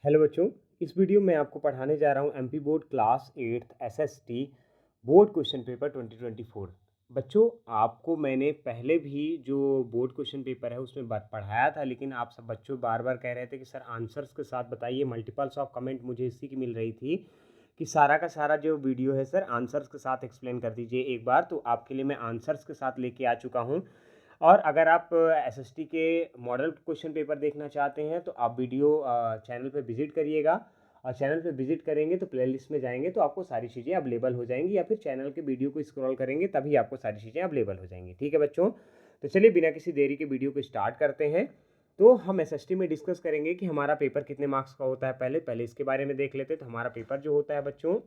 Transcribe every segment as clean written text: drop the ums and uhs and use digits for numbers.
Hello बच्चों, इस video में आपको पढ़ाने जा रहा हूँ MP board class 8th SST board question paper 2024। बच्चों, आपको मैंने पहले भी जो बोर्ड क्वेश्चन पेपर है उसमें पढ़ाया था, लेकिन आप सब बच्चों बार बार कह रहे थे कि सर आंसर्स के साथ बताइए। मल्टीपल्स ऑफ कमेंट मुझे इसी की मिल रही थी कि सारा का सारा जो वीडियो है सर आंसर्स के साथ एक्सप्लेन कर दीजिए एक बार। तो आपके लिए मैं आंसर्स के साथ लेके आ चुका हूँ। और अगर आप एसएसटी के मॉडल क्वेश्चन पेपर देखना चाहते हैं तो आप वीडियो चैनल पे विजिट करिएगा, और चैनल पे विजिट करेंगे तो प्लेलिस्ट में जाएंगे तो आपको सारी चीज़ें अवेलेबल हो जाएंगी, या फिर चैनल के वीडियो को स्क्रॉल करेंगे तभी आपको सारी चीज़ें अवेलेबल हो जाएंगी। ठीक है बच्चों, तो चलिए बिना किसी देरी के वीडियो को स्टार्ट करते हैं। तो हम एसएसटी में डिस्कस करेंगे कि हमारा पेपर कितने मार्क्स का होता है। पहले इसके बारे में देख लेते हैं। तो हमारा पेपर जो होता है बच्चों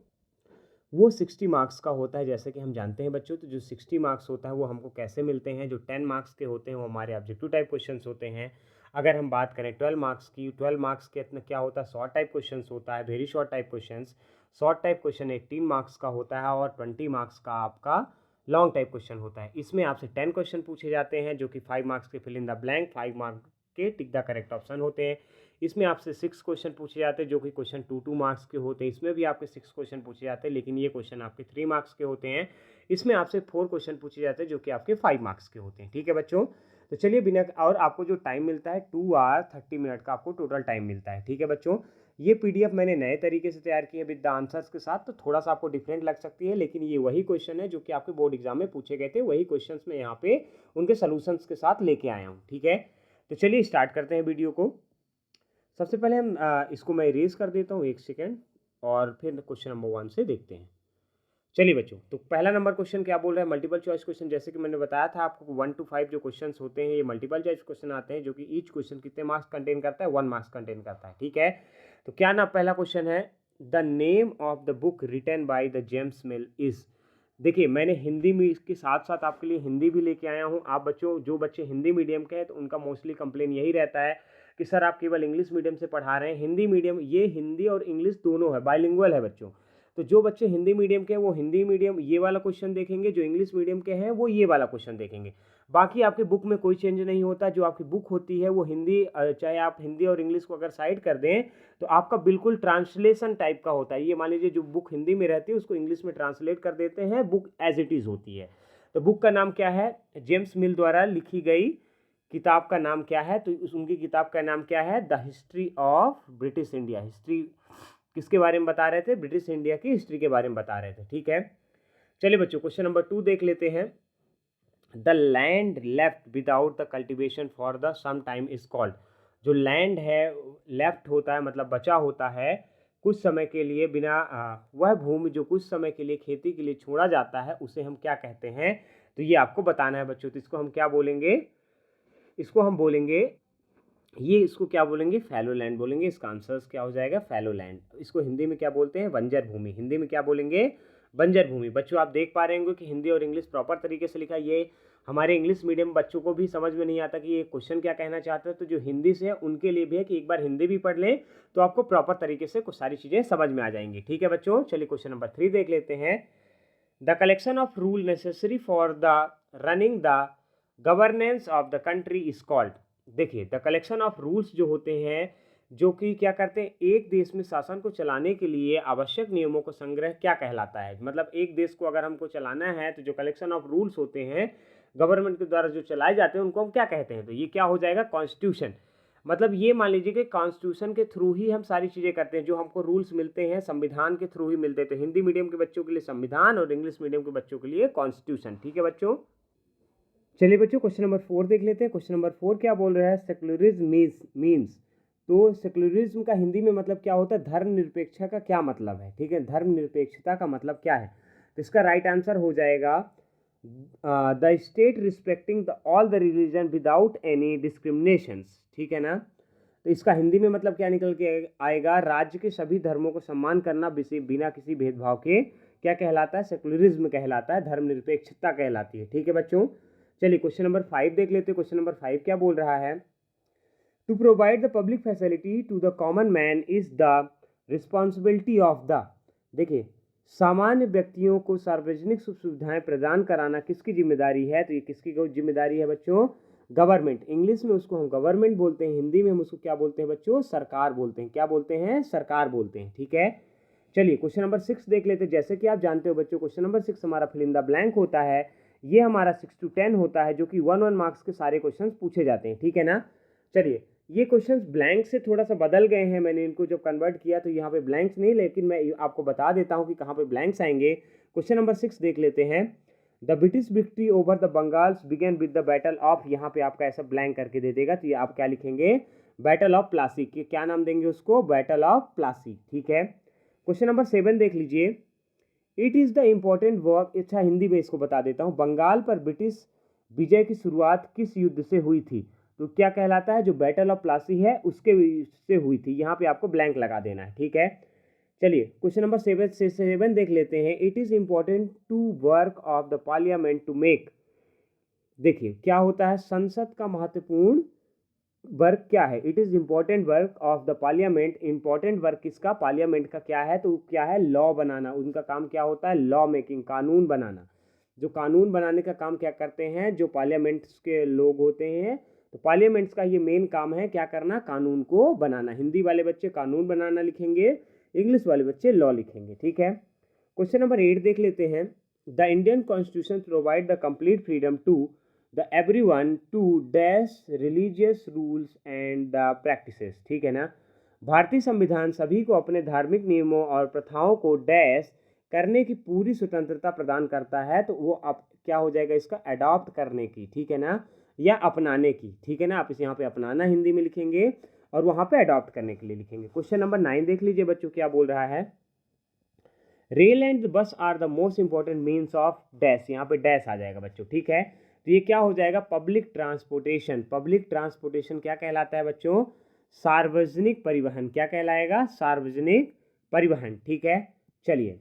वो 60 मार्क्स का होता है, जैसे कि हम जानते हैं बच्चों। तो जो 60 मार्क्स होता है वो हमको कैसे मिलते हैं, जो 10 मार्क्स के होते हैं वो हमारे ऑब्जेक्टिव टाइप क्वेश्चंस होते हैं। अगर हम बात करें 12 मार्क्स की, 12 मार्क्स के इतना क्या होता है, शॉर्ट टाइप क्वेश्चंस होता है, very short type questions. Short type question 18 marks का होता है और 20 मार्क्स का आपका लॉन्ग टाइप क्वेश्चन होता है। इसमें आपसे 10 क्वेश्चन पूछे जाते हैं, जो कि 5 मार्क्स के fill in the blank, 5 marks के टिक द करेक्ट ऑप्शन होते हैं। इसमें आपसे 6 क्वेश्चन पूछे जाते हैं, जो कि क्वेश्चन 2 मार्क्स के होते हैं। इसमें भी आपके 6 क्वेश्चन पूछे जाते हैं, लेकिन ये क्वेश्चन आपके 3 मार्क्स के होते हैं। इसमें आपसे 4 क्वेश्चन पूछे जाते हैं, जो कि आपके 5 मार्क्स के होते हैं। ठीक है बच्चों, तो चलिए बिना, और आपको जो टाइम मिलता है 2 आवर 30 मिनट का आपको टोटल टाइम मिलता है। ठीक है बच्चों, ये पीडीएफ मैंने नए तरीके से तैयार की है विद द आंसर्स के साथ, तो थोड़ा सा आपको डिफरेंट लग सकती है, लेकिन ये वही क्वेश्चन है जो कि आपके बोर्ड एग्जाम में पूछे गए थे। वही क्वेश्चन मैं यहाँ पे उनके सोल्यूशंस के साथ लेके आया हूँ। ठीक है, तो चलिए स्टार्ट करते हैं वीडियो को। सबसे पहले हम इसको मैं इरेज कर देता हूँ 1 सेकेंड, और फिर क्वेश्चन नंबर 1 से देखते हैं। चलिए बच्चों, तो पहला नंबर क्वेश्चन क्या बोल रहा है, मल्टीपल चॉइस क्वेश्चन। जैसे कि मैंने बताया था आपको 1 to 5 जो क्वेश्चंस होते हैं ये मल्टीपल चॉइस क्वेश्चन आते हैं, जो कि ईच क्वेश्चन कितने मार्क्स कंटेन करता है, 1 मार्क्स कंटेन करता है। ठीक है, तो क्या ना पहला क्वेश्चन है, the name of the book written by the James Mill is. देखिए, मैंने हिंदी में इसके साथ साथ आपके लिए हिंदी भी लेके आया हूँ। आप बच्चों, जो बच्चे हिंदी मीडियम के हैं तो उनका मोस्टली कंप्लेन यही रहता है कि सर आप केवल इंग्लिश मीडियम से पढ़ा रहे हैं। हिंदी मीडियम, ये हिंदी और इंग्लिश दोनों है, बाइलिंगुअल है बच्चों। तो जो बच्चे हिंदी मीडियम के हैं वो हिंदी मीडियम ये वाला क्वेश्चन देखेंगे, जो इंग्लिश मीडियम के हैं वो ये वाला क्वेश्चन देखेंगे। बाकी आपके बुक में कोई चेंज नहीं होता। जो आपकी बुक होती है वो हिंदी, चाहे आप हिंदी और इंग्लिश को अगर साइड कर दें तो आपका बिल्कुल ट्रांसलेशन टाइप का होता है। ये मान लीजिए जो बुक हिंदी में रहती है उसको इंग्लिश में ट्रांसलेट कर देते हैं, बुक एज इट इज़ होती है। तो बुक का नाम क्या है, जेम्स मिल द्वारा लिखी गई किताब का नाम क्या है, तो उनकी किताब का नाम क्या है, the history of British India. History किसके बारे में बता रहे थे, ब्रिटिश इंडिया की हिस्ट्री के बारे में बता रहे थे। ठीक है, चलिए बच्चों क्वेश्चन नंबर 2 देख लेते हैं। The land left without the cultivation for the some time is called. जो लैंड है लेफ्ट होता है मतलब बचा होता है कुछ समय के लिए बिना, वह भूमि जो कुछ समय के लिए खेती के लिए छोड़ा जाता है उसे हम क्या कहते हैं। तो ये आपको बताना है बच्चों। तो इसको हम क्या बोलेंगे, इसको हम बोलेंगे, ये इसको क्या बोलेंगे, फैलो लैंड बोलेंगे। इसका आंसर क्या हो जाएगा, फैलो लैंड। इसको हिंदी में क्या बोलते हैं, बंजर भूमि। हिंदी में क्या बोलेंगे, बंजर भूमि। बच्चों आप देख पा रहे होंगे कि हिंदी और इंग्लिश प्रॉपर तरीके से लिखा है। ये हमारे इंग्लिश मीडियम बच्चों को भी समझ में नहीं आता कि ये क्वेश्चन क्या कहना चाहता है, तो जो हिंदी से है उनके लिए भी है कि एक बार हिंदी भी पढ़ लें तो आपको प्रॉपर तरीके से कुछ सारी चीज़ें समझ में आ जाएंगी। ठीक है बच्चों, चलिए क्वेश्चन नंबर 3 देख लेते हैं। The collection of rule necessary for the running the governance of the country is called. देखिए, द कलेक्शन ऑफ रूल्स जो होते हैं, जो कि क्या करते हैं, एक देश में शासन को चलाने के लिए आवश्यक नियमों को संग्रह क्या कहलाता है। मतलब एक देश को अगर हमको चलाना है तो जो कलेक्शन ऑफ रूल्स होते हैं गवर्नमेंट के द्वारा जो चलाए जाते हैं उनको हम क्या कहते हैं, तो ये क्या हो जाएगा, कॉन्स्टिट्यूशन। मतलब ये मान लीजिए कि कॉन्स्टिट्यूशन के थ्रू ही हम सारी चीज़ें करते हैं। जो हमको रूल्स मिलते हैं संविधान के थ्रू ही मिलते हैं। तो हिंदी मीडियम के बच्चों के लिए संविधान और इंग्लिश मीडियम के बच्चों के लिए कॉन्स्टिट्यूशन। ठीक है बच्चों, चलिए बच्चों क्वेश्चन नंबर 4 देख लेते हैं। क्वेश्चन नंबर 4 क्या बोल रहा है, सेक्युलरिज्म मीन्स। तो सेक्युलरिज्म का हिंदी में मतलब क्या होता है, धर्मनिरपेक्षता का क्या मतलब है। ठीक है, धर्मनिरपेक्षता का मतलब क्या है, तो इसका राइट आंसर हो जाएगा the state respecting all the religion without any discriminations. ठीक है ना, तो इसका हिंदी में मतलब क्या निकल के आएगा, राज्य के सभी धर्मों को सम्मान करना बिना किसी भेदभाव के क्या कहलाता है, सेक्युलरिज्म कहलाता है, धर्मनिरपेक्षता कहलाती है। ठीक है बच्चों, चलिए क्वेश्चन नंबर 5 देख लेते हैं। क्वेश्चन नंबर 5 क्या बोल रहा है, to provide the public facility to the common man is the responsibility of the. देखिए, सामान्य व्यक्तियों को सार्वजनिक सुख सुविधाएं प्रदान कराना किसकी जिम्मेदारी है, तो ये किसकी जिम्मेदारी है बच्चों, गवर्नमेंट, इंग्लिश में उसको हम गवर्नमेंट बोलते हैं, हिंदी में हम उसको क्या बोलते हैं बच्चों, सरकार बोलते हैं। क्या बोलते हैं, सरकार बोलते हैं। ठीक है, चलिए क्वेश्चन नंबर 6 देख लेते हैं। जैसे कि आप जानते हो बच्चों, क्वेश्चन नंबर 6 हमारा फिल इन द ब्लैंक होता है। ये हमारा 6 to 10 होता है, जो कि 1 मार्क्स के सारे क्वेश्चन पूछे जाते हैं। ठीक है ना। चलिए, ये क्वेश्चंस ब्लैंक से थोड़ा सा बदल गए हैं, मैंने इनको जब कन्वर्ट किया तो यहाँ पे ब्लैंक्स नहीं, लेकिन मैं आपको बता देता हूँ कि कहाँ पे ब्लैंक्स आएंगे। क्वेश्चन नंबर 6 देख लेते हैं। The British victory over the Bengals began with the battle of, यहाँ पे आपका ऐसा ब्लैंक करके दे देगा, तो ये आप क्या लिखेंगे, बैटल ऑफ प्लासी। क्या नाम देंगे उसको, बैटल ऑफ प्लासी। ठीक है, क्वेश्चन नंबर 7 देख लीजिए। It is the important work, अच्छा हिंदी में इसको बता देता हूँ। बंगाल पर ब्रिटिश विजय की शुरुआत किस युद्ध से हुई थी, तो क्या कहलाता है, जो बैटल ऑफ प्लासी है उसके से हुई थी। यहाँ पे आपको ब्लैंक लगा देना है। ठीक है, चलिए क्वेश्चन नंबर 7 देख लेते हैं। It is important to work of the parliament to make, देखिए क्या होता है, संसद का महत्वपूर्ण वर्क क्या है, it is important work of the parliament. Important work किसका, पार्लियामेंट का क्या है, तो क्या है, लॉ बनाना। उनका काम क्या होता है, लॉ मेकिंग, कानून बनाना। जो कानून बनाने का काम क्या करते हैं, जो पार्लियामेंट्स के लोग होते हैं, तो पार्लियामेंट्स का ये मेन काम है क्या करना, कानून को बनाना। हिंदी वाले बच्चे कानून बनाना लिखेंगे, इंग्लिश वाले बच्चे लॉ लिखेंगे। ठीक है, क्वेश्चन नंबर 8 देख लेते हैं। The Indian constitution provide the complete freedom to the everyone to dash religious rules and the practices. ठीक है ना, भारतीय संविधान सभी को अपने धार्मिक नियमों और प्रथाओं को डैश करने की पूरी स्वतंत्रता प्रदान करता है, तो वो अब क्या हो जाएगा इसका, अडॉप्ट करने की। ठीक है ना, या अपनाने की। ठीक है ना, आप इसे यहाँ पे अपनाना हिंदी में लिखेंगे और वहाँ पे अडॉप्ट करने के लिए लिखेंगे। क्वेश्चन नंबर 9 देख लीजिए बच्चों, क्या बोल रहा है। Rail and bus are the most important means of dash, यहाँ पे डैश आ जाएगा बच्चों। ठीक है, तो ये क्या हो जाएगा, पब्लिक ट्रांसपोर्टेशन। पब्लिक ट्रांसपोर्टेशन क्या कहलाता है बच्चों, सार्वजनिक परिवहन। क्या कहलाएगा, सार्वजनिक परिवहन। ठीक है, चलिए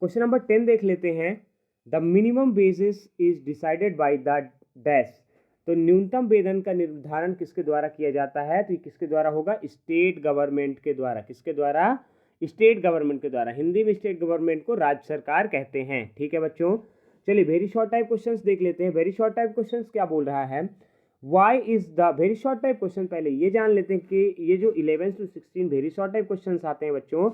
क्वेश्चन नंबर 10 देख लेते हैं। The minimum wages is decided by the dash, तो न्यूनतम वेतन का निर्धारण किसके द्वारा किया जाता है, तो ये किसके द्वारा होगा, स्टेट गवर्नमेंट के द्वारा। किसके द्वारा, स्टेट गवर्नमेंट के द्वारा। हिंदी में स्टेट गवर्नमेंट को राज्य सरकार कहते हैं। ठीक है बच्चों, चलिए वेरी शॉर्ट टाइप क्वेश्चंस देख लेते हैं। वेरी शॉर्ट टाइप क्वेश्चंस क्या बोल रहा है, why is the very short type question, पहले ये जान लेते हैं कि ये जो 11 to 16 very short type questions आते हैं बच्चों,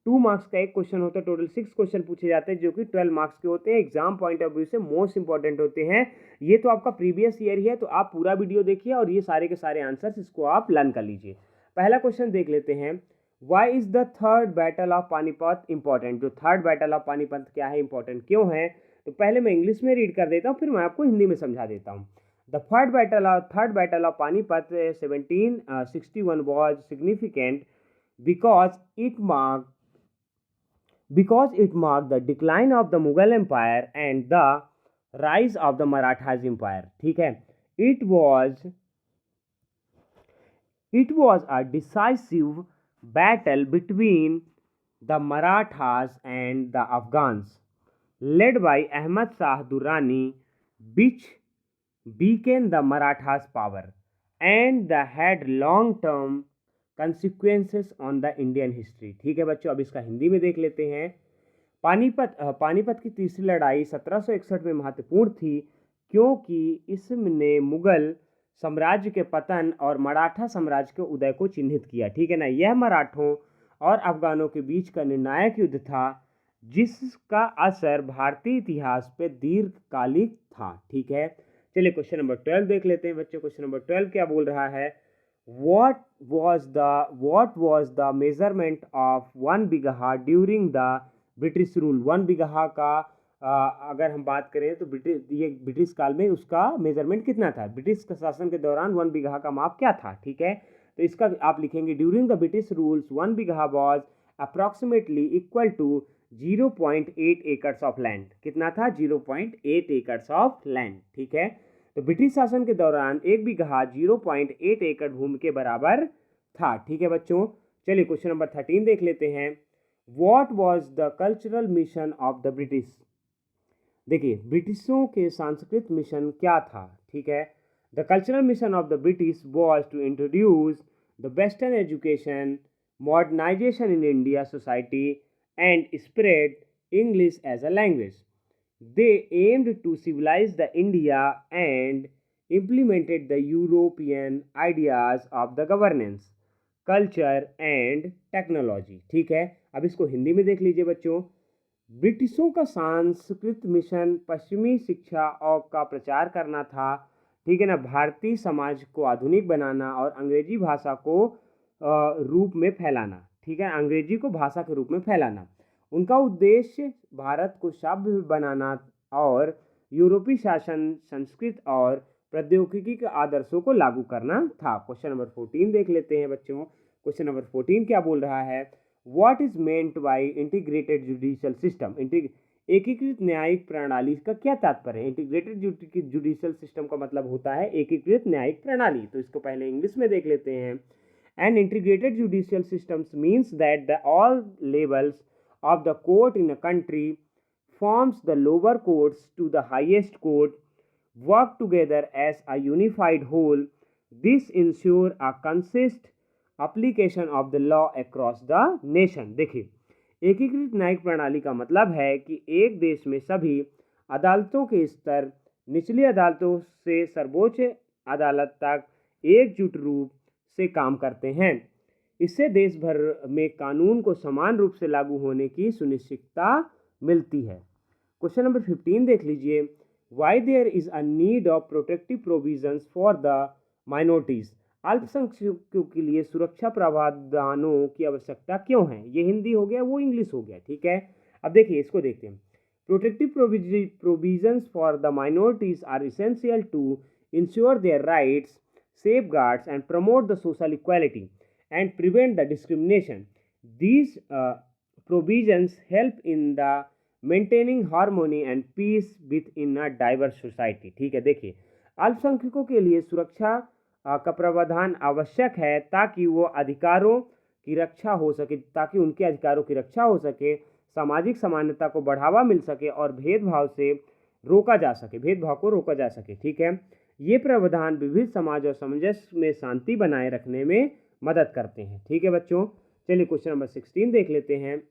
2 मार्क्स का एक क्वेश्चन होता है, टोटल 6 क्वेश्चन पूछे जाते हैं, जो कि 12 मार्क्स के होते हैं। एग्जाम पॉइंट ऑफ व्यू से मोस्ट इंपॉर्टेंट होते हैं। ये तो आपका प्रीवियस ईयर ही है, तो आप पूरा वीडियो देखिए और ये सारे के सारे आंसर्स इसको आप लर्न कर लीजिए। पहला क्वेश्चन देख लेते हैं। Why is the third battle of Panipat important, जो थर्ड बैटल ऑफ पानीपत क्या है, इंपॉर्टेंट क्यों है, तो पहले मैं इंग्लिश में रीड कर देता हूँ, फिर मैं आपको हिंदी में समझा देता हूँ। The third battle of Panipat 1761 was significant because it marked the decline of the Mughal Empire and the rise of the Marathas Empire. ठीक है, it was a decisive battle between the Marathas and the Afghans, led by Ahmad Shah Durrani, which weakened the Marathas' power and had long-term consequences on the Indian history. ठीक है बच्चों, अब इसका हिंदी में देख लेते हैं। पानीपत की तीसरी लड़ाई 1761 में महत्वपूर्ण थी, क्योंकि इसने मुगल साम्राज्य के पतन और मराठा साम्राज्य के उदय को चिन्हित किया। ठीक है ना, यह मराठों और अफगानों के बीच का निर्णायक युद्ध था, जिसका असर भारतीय इतिहास पे दीर्घकालिक था। ठीक है, चलिए क्वेश्चन नंबर 12 देख लेते हैं बच्चों। क्वेश्चन नंबर 12 क्या बोल रहा है, what was the measurement of 1 Bigha during the British rule. 1 बिगहा का अगर हम बात करें तो ब्रिटिश काल में उसका मेजरमेंट कितना था, ब्रिटिश शासन के दौरान 1 बिगहा का माप क्या था। ठीक है, तो इसका आप लिखेंगे during the British rules 1 bigha was approximately equal to 0.8 acres of land. कितना था, 0.8 एकर्स ऑफ लैंड। ठीक है, तो ब्रिटिश शासन के दौरान 1 बिगहा 0.8 एकड़ भूमि के बराबर था। ठीक है बच्चों, चलिए क्वेश्चन नंबर 13 देख लेते हैं। What was the cultural mission of the British, देखिए ब्रिटिशों के सांस्कृतिक मिशन क्या था। ठीक है, the cultural mission of the British was to introduce the western education, modernization in India society and spread English as a language. They aimed to civilize the India and implemented the European ideas of the governance, culture and technology. ठीक है, अब इसको हिंदी में देख लीजिए बच्चों। ब्रिटिशों का सांस्कृतिक मिशन पश्चिमी शिक्षा और का प्रचार करना था, ठीक है ना, भारतीय समाज को आधुनिक बनाना और अंग्रेजी भाषा को रूप में फैलाना, ठीक है, अंग्रेजी को भाषा के रूप में फैलाना। उनका उद्देश्य भारत को सभ्य बनाना और यूरोपीय शासन, संस्कृत और प्रौद्योगिकी के आदर्शों को लागू करना था। क्वेश्चन नंबर 14 देख लेते हैं बच्चों। क्वेश्चन नंबर 14 क्या बोल रहा है? What is meant bye integrated judicial system? एकीकृत न्यायिक प्रणाली का क्या तात्पर्य है? इंटीग्रेटेड जुडिशियल सिस्टम का मतलब होता है एकीकृत न्यायिक प्रणाली। तो इसको पहले इंग्लिश में देख लेते हैं। An integrated judicial systems means that the all levels of the court in a country forms the lower courts to the highest court work together as a unified whole. This ensure a consistent application of the law across the nation। देखिए, एकीकृत न्यायिक प्रणाली का मतलब है कि एक देश में सभी अदालतों के स्तर निचली अदालतों से सर्वोच्च अदालत तक एकजुट रूप से काम करते हैं। इससे देश भर में कानून को समान रूप से लागू होने की सुनिश्चितता मिलती है। क्वेश्चन नंबर 15 देख लीजिए। Why there is a need of protective provisions for the minorities? अल्पसंख्यकों के लिए सुरक्षा प्रावधानों की आवश्यकता क्यों है? ये हिंदी हो गया, वो इंग्लिश हो गया, ठीक है। अब देखिए, इसको देखते हैं। Protective provisions for the minorities are essential to ensure their rights, safeguards and promote the social equality and prevent the discrimination. These provisions help in the maintaining harmony and peace within a diverse society। ठीक है, देखिए, अल्पसंख्यकों के लिए सुरक्षा का प्रावधान आवश्यक है ताकि वो अधिकारों की रक्षा हो सके, ताकि उनके अधिकारों की रक्षा हो सके, सामाजिक समानता को बढ़ावा मिल सके और भेदभाव को रोका जा सके। ठीक है, ये प्रावधान विविध समाज और सामंजस्य में शांति बनाए रखने में मदद करते हैं। ठीक है बच्चों, चलिए क्वेश्चन नंबर 16 देख लेते हैं।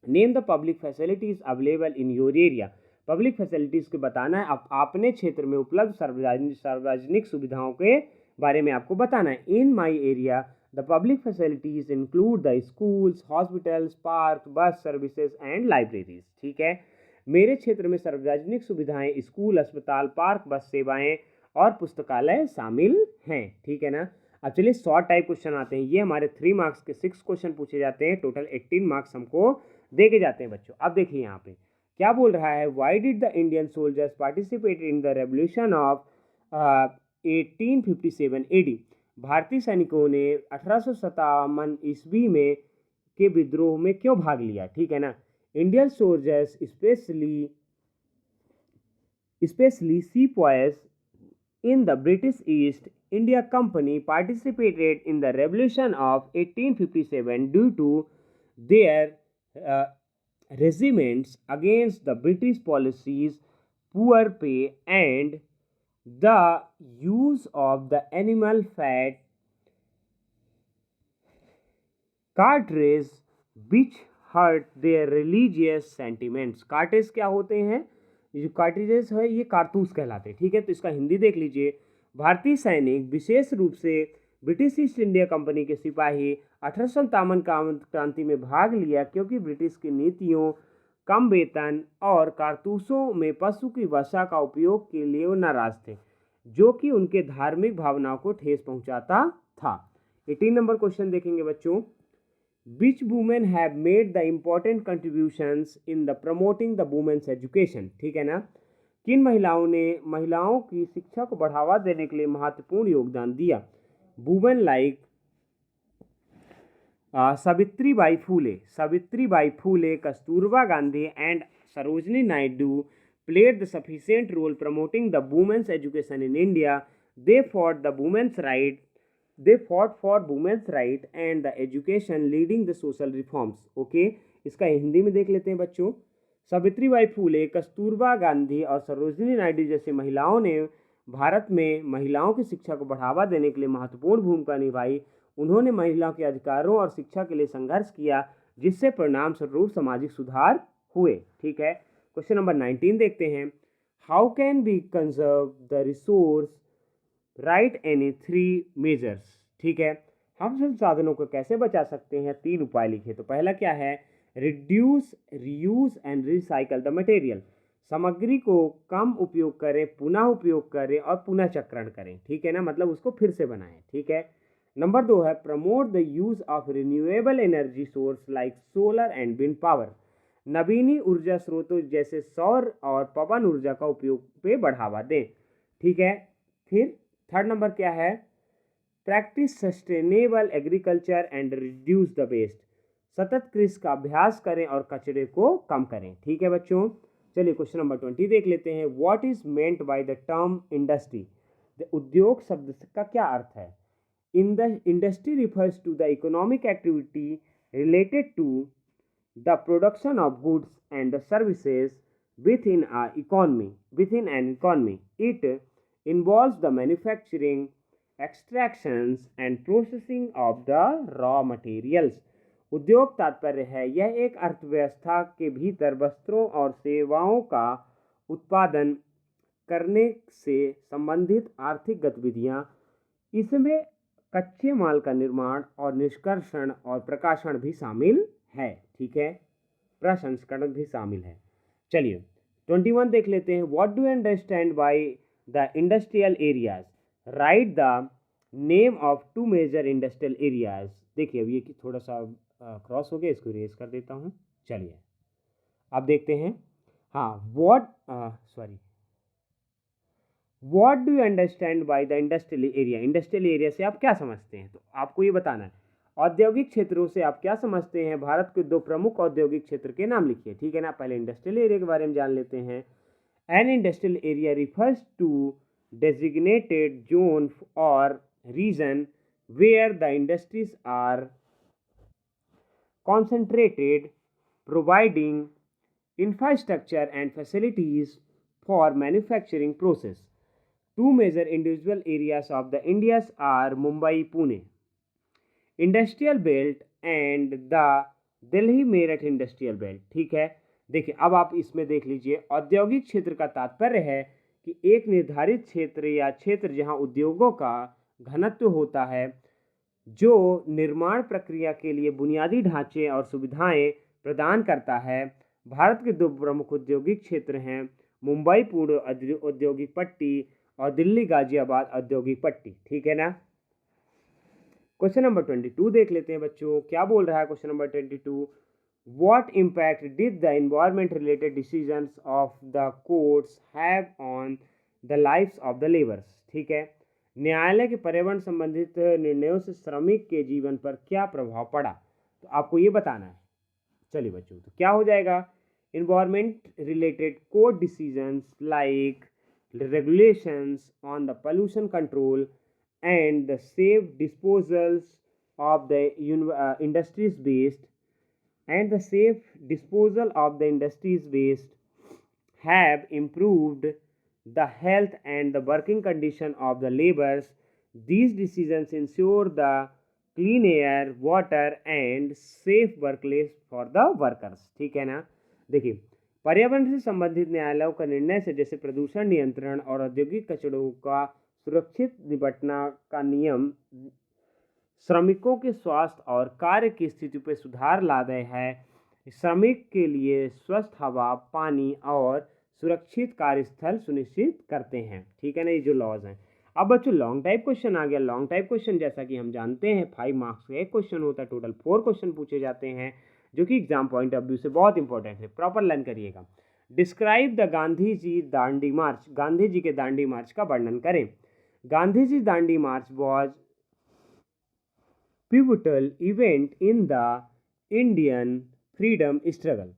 Name the public facilities available in your area. Public facilities को बताना है, अपने क्षेत्र में उपलब्ध सार्वजनिक सुविधाओं के बारे में आपको बताना है। In my area the public facilities include the schools, hospitals, park, bus services and libraries. ठीक है, मेरे क्षेत्र में सार्वजनिक सुविधाएं स्कूल, अस्पताल, पार्क, बस सेवाएं और पुस्तकालय शामिल हैं। ठीक है ना। अब चलिए शॉर्ट टाइप क्वेश्चन आते हैं। ये हमारे 3 मार्क्स के 6 क्वेश्चन पूछे जाते हैं। टोटल 18 मार्क्स हमको देके जाते हैं बच्चों। अब देखिए यहाँ पे क्या बोल रहा है। Why did the Indian soldiers participate in the revolution of 1857 AD? भारतीय सैनिकों ने 1857 ईस्वी में के विद्रोह में क्यों भाग लिया? ठीक है ना। Indian soldiers specially sepoys in the British East India Company participated in the Revolution of 1857 due to their regiments against the British policies, poor pay, and the use of the animal fat cartridge which hurt their religious sentiments। कार्टेज क्या होते हैं? ये जो cartridges है ये कारतूस कहलाते हैं। ठीक है, तो इसका हिंदी देख लीजिए। भारतीय सैनिक विशेष रूप से ब्रिटिश ईस्ट इंडिया कंपनी के सिपाही 1857 क्रांति में भाग लिया क्योंकि ब्रिटिश की नीतियों, कम वेतन और कारतूसों में पशु की वसा का उपयोग के लिए वो नाराज थे, जो कि उनके धार्मिक भावनाओं को ठेस पहुंचाता था। 18 नंबर क्वेश्चन देखेंगे बच्चों। Which women have made the important contributions in the promoting the women's education? ठीक है ना। किन महिलाओं ने महिलाओं की शिक्षा को बढ़ावा देने के लिए महत्वपूर्ण योगदान दिया? Women like Savitribai Phule, Kasturba Gandhi and Sarojini Naidu played the sufficient role promoting the women's education in India. They fought for women's right and the education leading the social reforms। Okay, इसका हिंदी में देख लेते हैं बच्चों। सावित्रीबाई फूले, कस्तूरबा गांधी और सरोजनी नायडू जैसी महिलाओं ने भारत में महिलाओं की शिक्षा को बढ़ावा देने के लिए महत्वपूर्ण भूमिका निभाई। उन्होंने महिलाओं के अधिकारों और शिक्षा के लिए संघर्ष किया, जिससे परिणाम स्वरूप सामाजिक सुधार हुए। ठीक है, क्वेश्चन नंबर 19 देखते हैं। How can we conserve the resource write any 3 measures. ठीक है, हम संसाधनों को कैसे बचा सकते हैं, 3 उपाय लिखे। तो पहला क्या है, reduce, reuse and recycle the material. सामग्री को कम उपयोग करें, पुनः उपयोग करें और पुनः चक्रण करें। ठीक है ना, मतलब उसको फिर से बनाएं। ठीक है। नंबर 2 है, promote the use of renewable energy source like solar and wind power. नवीनी ऊर्जा स्रोतों जैसे सौर और पवन ऊर्जा का उपयोग पे बढ़ावा दें। ठीक है। फिर थर्ड नंबर क्या है, practice sustainable agriculture and reduce the waste. सतत कृषि का अभ्यास करें और कचरे को कम करें। ठीक है बच्चों, चलिए क्वेश्चन नंबर 20 देख लेते हैं। What is meant by the term industry. उद्योग शब्द का क्या अर्थ है। In the industry refers to the economic activity related to the production of goods and the services within an economy. It involves the manufacturing, extractions and processing of the raw materials. उद्योग तात्पर्य है, यह एक अर्थव्यवस्था के भीतर वस्त्रों और सेवाओं का उत्पादन करने से संबंधित आर्थिक गतिविधियां। इसमें कच्चे माल का निर्माण और निष्कर्षण और प्रकाशन भी शामिल है। ठीक है, प्रसंस्करण भी शामिल है। चलिए 21 देख लेते हैं। What do you understand by the industrial areas. Write the name of 2 major industrial areas. देखिए अब ये थोड़ा सा क्रॉस हो गया, इसको इरेज कर देता हूँ। चलिए अब देखते हैं। हाँ, what do you understand by the industrial area. Industrial area से आप क्या समझते हैं, तो आपको ये बताना है। औद्योगिक क्षेत्रों से आप क्या समझते हैं, भारत के 2 प्रमुख औद्योगिक क्षेत्र के नाम लिखिए। ठीक है ना, पहले इंडस्ट्रियल एरिया के बारे में जान लेते हैं। An industrial area refers to designated zone और region where the industries are concentrated, providing infrastructure and facilities for manufacturing process. 2 major individual areas of the Indias are Mumbai, Pune industrial belt and the Delhi Meerut industrial belt. ठीक है, देखिए अब आप इसमें देख लीजिए, औद्योगिक क्षेत्र का तात्पर्य है कि एक निर्धारित क्षेत्र या क्षेत्र जहां उद्योगों का घनत्व होता है, जो निर्माण प्रक्रिया के लिए बुनियादी ढांचे और सुविधाएं प्रदान करता है। भारत के 2 प्रमुख औद्योगिक क्षेत्र हैं, मुंबई पुणे औद्योगिक पट्टी और दिल्ली गाजियाबाद औद्योगिक पट्टी। ठीक है ना। क्वेश्चन नंबर 22 देख लेते हैं बच्चों, क्या बोल रहा है question number 22। What impact did the environment related decisions of the courts have on the lifes of the labours. ठीक है, न्यायालय के पर्यावरण संबंधित निर्णयों से श्रमिक के जीवन पर क्या प्रभाव पड़ा, तो आपको ये बताना है। चलिए बच्चों, तो क्या हो जाएगा, environment related court decisions like regulations on the pollution control and the safe disposals of the industries waste and the safe disposal of the industries waste have improved the health and the working condition of the laborers. These decisions ensure the clean air, water and safe workplace for the workers. ठीक है ना। देखिए पर्यावरण से संबंधित न्यायालयों का निर्णय से जैसे प्रदूषण नियंत्रण और औद्योगिक कचरों का सुरक्षित निपटना का नियम श्रमिकों के स्वास्थ्य और कार्य की स्थिति पर सुधार लाते हैं। श्रमिक के लिए स्वस्थ हवा, पानी और सुरक्षित कार्यस्थल सुनिश्चित करते हैं। ठीक है ना, ये जो लॉज हैं। अब बच्चों लॉन्ग टाइप क्वेश्चन आ गया। लॉन्ग टाइप क्वेश्चन जैसा कि हम जानते हैं 5 मार्क्स का एक क्वेश्चन होता है, टोटल 4 क्वेश्चन पूछे जाते हैं, जो कि एग्जाम पॉइंट ऑफ व्यू से बहुत इंपॉर्टेंट है। प्रॉपर लर्न करिएगा। डिस्क्राइब द गांधी जी दांडी मार्च। गांधी जी के दांडी मार्च का वर्णन करें। गांधी जी दांडी मार्च was pivotal event in the Indian freedom struggle.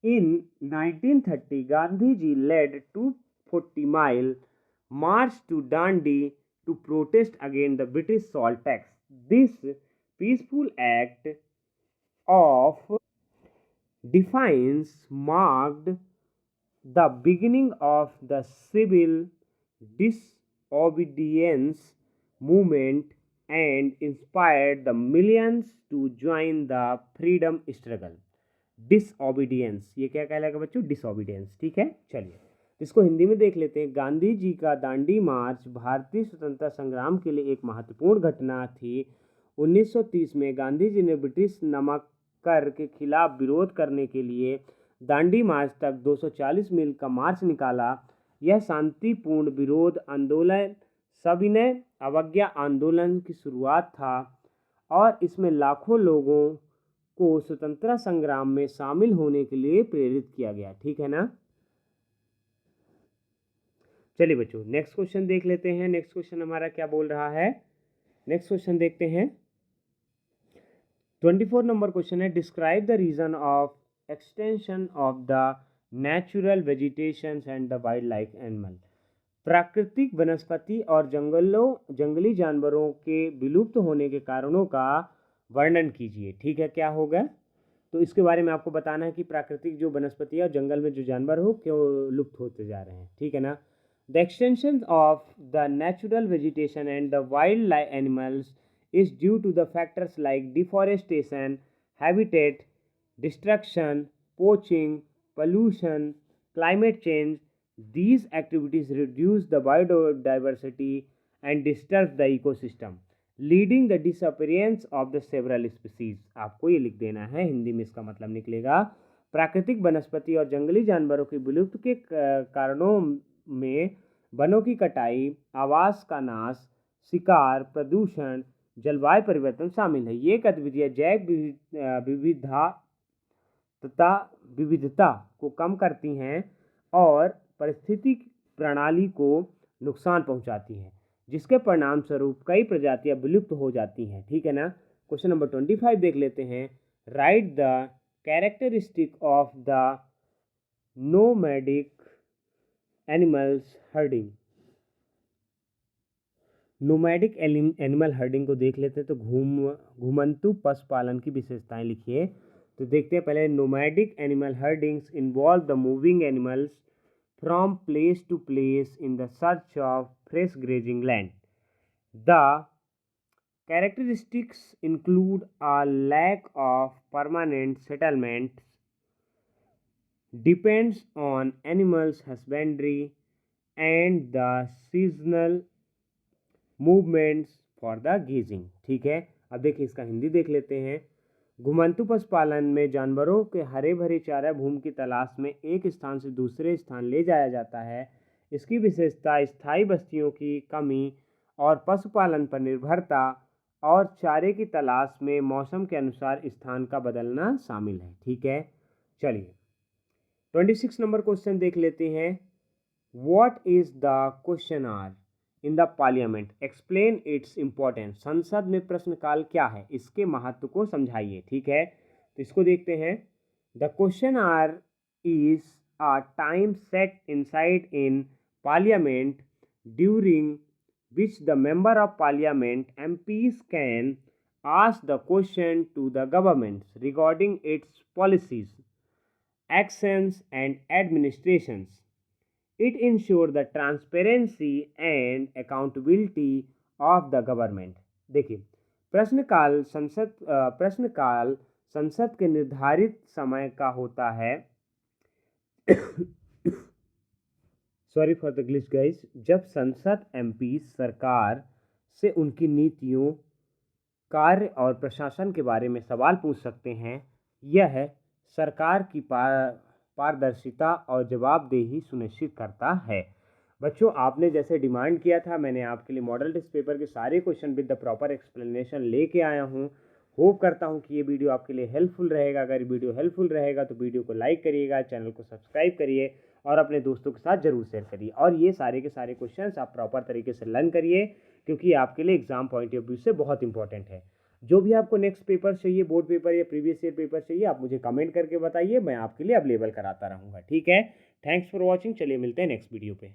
In 1930, Gandhi ji led 240-mile march to Dandi to protest against the British salt tax. This peaceful act of defiance marked the beginning of the civil disobedience movement and inspired the millions to join the freedom struggle. Disobedience, ये क्या कहलाएगा बच्चों, disobedience. ठीक है, चलिए इसको हिंदी में देख लेते हैं। गांधी जी का दांडी मार्च भारतीय स्वतंत्रता संग्राम के लिए एक महत्वपूर्ण घटना थी। 1930 में गांधी जी ने ब्रिटिश नमक कर के खिलाफ विरोध करने के लिए दांडी मार्च तक 240 मील का मार्च निकाला। यह शांतिपूर्ण विरोध आंदोलन सविनय अवज्ञा आंदोलन की शुरुआत था और इसमें लाखों लोगों को स्वतंत्रता संग्राम में शामिल होने के लिए प्रेरित किया गया। ठीक है ना। चलिए बच्चों नेक्स्ट क्वेश्चन देख लेते हैं। नेक्स्ट क्वेश्चन हमारा क्या बोल रहा है, नेक्स्ट क्वेश्चन देखते हैं। 24 नंबर क्वेश्चन है, describe the reason of extension of the natural vegetation and the wild life animal. प्राकृतिक वनस्पति और जंगली जानवरों के विलुप्त होने के कारणों का वर्णन कीजिए। ठीक है, क्या होगा, तो इसके बारे में आपको बताना है कि प्राकृतिक जो वनस्पति है और जंगल में जो जानवर हो क्यों लुप्त होते जा रहे हैं। ठीक है ना। The extension of the natural vegetation and the wild life animals is due to the factors like deforestation, habitat destruction, poaching, pollution, climate change. These activities reduce the biodiversity and disturb the ecosystem, leading the disappearance of the several species. आपको ये लिख देना है, हिंदी में इसका मतलब निकलेगा प्राकृतिक वनस्पति और जंगली जानवरों की विलुप्त के कारणों में वनों की कटाई, आवास का नाश, शिकार, प्रदूषण, जलवायु परिवर्तन शामिल है। ये गतिविधियाँ जैव विविधता को कम करती हैं और पारिस्थितिक प्रणाली को नुकसान पहुंचाती हैं, जिसके परिणाम स्वरूप कई प्रजातियां विलुप्त हो जाती हैं। ठीक है ना। क्वेश्चन नंबर 25 देख लेते हैं। Right the characteristic of the nomadic animals herding. Nomadic animal herding को देख लेते हैं। तो घुमंतु पशुपालन की विशेषताएं लिखिए। तो देखते हैं पहले, nomadic animal herdings involve the moving animals from place to place in the search of fresh grazing land. The characteristics include a lack of permanent settlements, depends on animals husbandry and the seasonal movements for the gazing. ठीक है, अब देखिए इसका हिंदी देख लेते हैं। घुमंतु पशुपालन में जानवरों के हरे भरे चारा भूमि की तलाश में एक स्थान से दूसरे स्थान ले जाया जाता है। इसकी विशेषता स्थायी बस्तियों की कमी और पशुपालन पर निर्भरता और चारे की तलाश में मौसम के अनुसार स्थान का बदलना शामिल है। ठीक है, चलिए 26 नंबर क्वेश्चन देख लेते हैं। What is the question hour in the parliament, explain its importance. संसद में प्रश्नकाल क्या है, इसके महत्व को समझाइए। ठीक है, तो इसको देखते हैं। The question hour is a time set inside in parliament during which the member of parliament MPs can ask the question to the government regarding its policies, actions and administrations. It ensures the transparency and accountability of the government. देखिए प्रश्नकाल संसद के निर्धारित समय का होता है। Sorry for the glitch guys. जब संसद MP सरकार से उनकी नीतियों, कार्य और प्रशासन के बारे में सवाल पूछ सकते हैं। यह सरकार की पारदर्शिता और जवाबदेही सुनिश्चित करता है। बच्चों आपने जैसे डिमांड किया था, मैंने आपके लिए मॉडल टेस्ट पेपर के सारे question with the proper explanation लेके आया हूँ। होप करता हूँ कि ये वीडियो आपके लिए हेल्पफुल रहेगा। अगर वीडियो हेल्पफुल रहेगा तो वीडियो को लाइक करिएगा, चैनल को सब्सक्राइब करिए और अपने दोस्तों के साथ जरूर शेयर करिए। और ये सारे के सारे क्वेश्चंस आप प्रॉपर तरीके से लर्न करिए, क्योंकि आपके लिए एग्जाम पॉइंट ऑफ व्यू से बहुत इंपॉर्टेंट है। जो भी आपको नेक्स्ट पेपर चाहिए, बोर्ड पेपर या प्रीवियस ईयर पेपर चाहिए, आप मुझे कमेंट करके बताइए, मैं आपके लिए अवेलेबल कराता रहूँगा। ठीक है, थैंक्स फॉर वॉचिंग। चलिए मिलते हैं नेक्स्ट वीडियो पे।